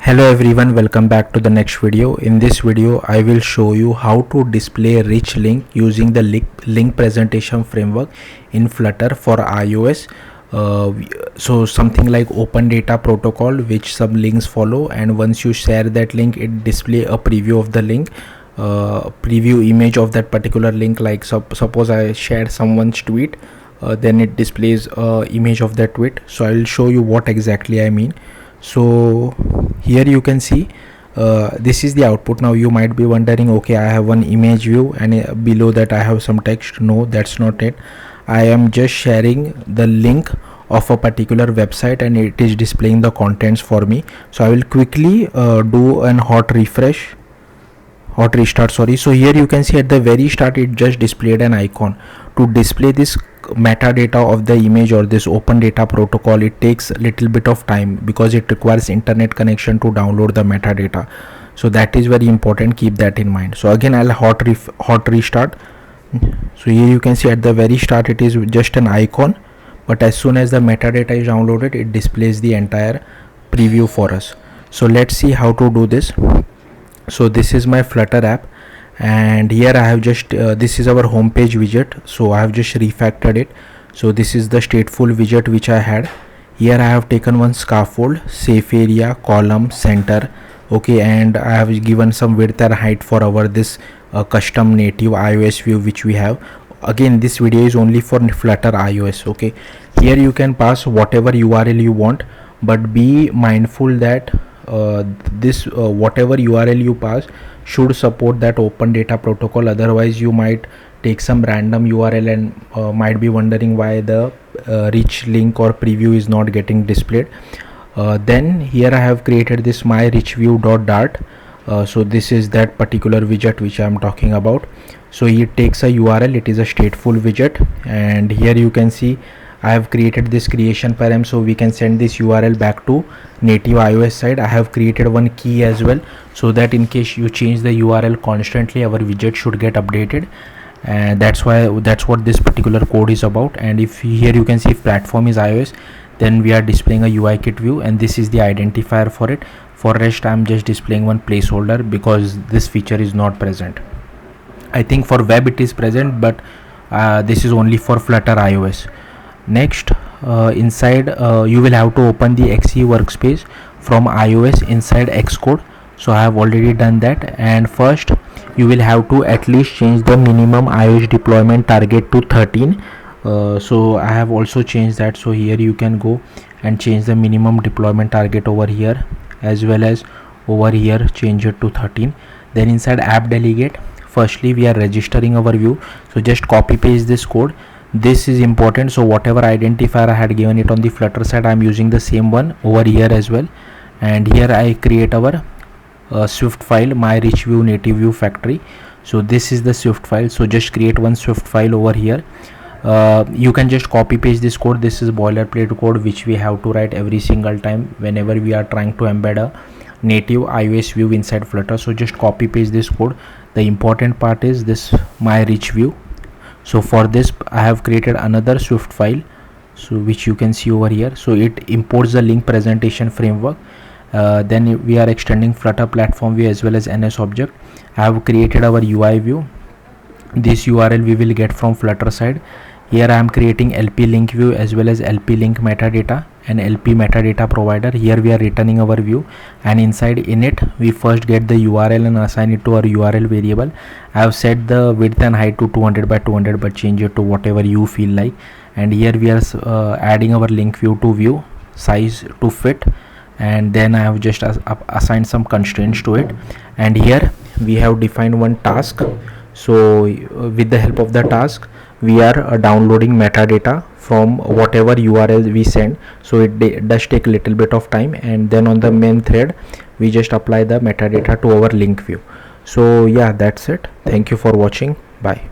Hello everyone, welcome back to the next video. In this video I will show you how to display rich link using the link presentation framework in Flutter for iOS. So something like open data protocol which some links follow, and once you share that link it display a preview of the link, preview image of that particular link. Like suppose I shared someone's tweet, then it displays image of that tweet. So I will show you what exactly I mean. So here you can see this is the output. Now you might be wondering, okay, I have one image view and below that I have some text. No, that's not it. I am just sharing the link of a particular website and it is displaying the contents for me. So I will quickly do an hot restart, sorry. So here you can see at the very start it just displayed an icon. To display this metadata of the image or this open data protocol, it takes a little bit of time because it requires internet connection to download the metadata. So that is very important, keep that in mind. So again I'll hot restart. So here you can see at the very start it is just an icon, but as soon as the metadata is downloaded it displays the entire preview for us. So let's see how to do this. So this is my Flutter app, and here I have just this is our home page widget. So I have just refactored it. So this is the stateful widget which I had. Here I have taken one scaffold, safe area, column, center, okay, and I have given some width and height for our this custom native iOS view which we have. Again, this video is only for Flutter iOS, okay. Here you can pass whatever URL you want, but be mindful that this whatever URL you pass should support that open data protocol. Otherwise you might take some random URL and might be wondering why the rich link or preview is not getting displayed. Then here I have created this my rich view.dart. So this is that particular widget which I am talking about. So it takes a URL, it is a stateful widget, and here you can see I have created this creation param, so we can send this URL back to native iOS side. I have created one key as well, so that in case you change the URL constantly, our widget should get updated, and that's what this particular code is about. And if here you can see if platform is iOS, then we are displaying a UIKit view, and this is the identifier for it. For rest I'm just displaying one placeholder because this feature is not present. I think for web it is present, but this is only for Flutter iOS. Next, inside you will have to open the XE workspace from iOS inside Xcode. So I have already done that, and first you will have to at least change the minimum iOS deployment target to 13. So I have also changed that. So here you can go and change the minimum deployment target over here, as well as over here change it to 13. Then inside app delegate, firstly we are registering our view, so just copy paste this code. This is important, so whatever identifier I had given it on the Flutter side, I am using the same one over here as well. And here I create our Swift file, my rich view native view factory. So this is the Swift file, so just create one Swift file over here. You can just copy paste this code. This is boilerplate code which we have to write every single time whenever we are trying to embed a native iOS view inside Flutter. So just copy paste this code. The important part is this my rich view. So for this I have created another Swift file, so which you can see over here. So it imports the link presentation framework. Then we are extending Flutter platform view as well as NS object. I have created our UI view. This URL we will get from Flutter side. Here I am creating LP link view as well as LP link metadata and LP metadata provider. Here we are returning our view, and inside init we first get the URL and assign it to our URL variable. I have set the width and height to 200 by 200, but change it to whatever you feel like. And here we are adding our link view to view size to fit, and then I have just assigned some constraints to it. And here we have defined one task. So with the help of the task we are downloading metadata from whatever URL we send. So it does take a little bit of time, and then on the main thread we just apply the metadata to our link view. So yeah, that's it. Thank you for watching. Bye.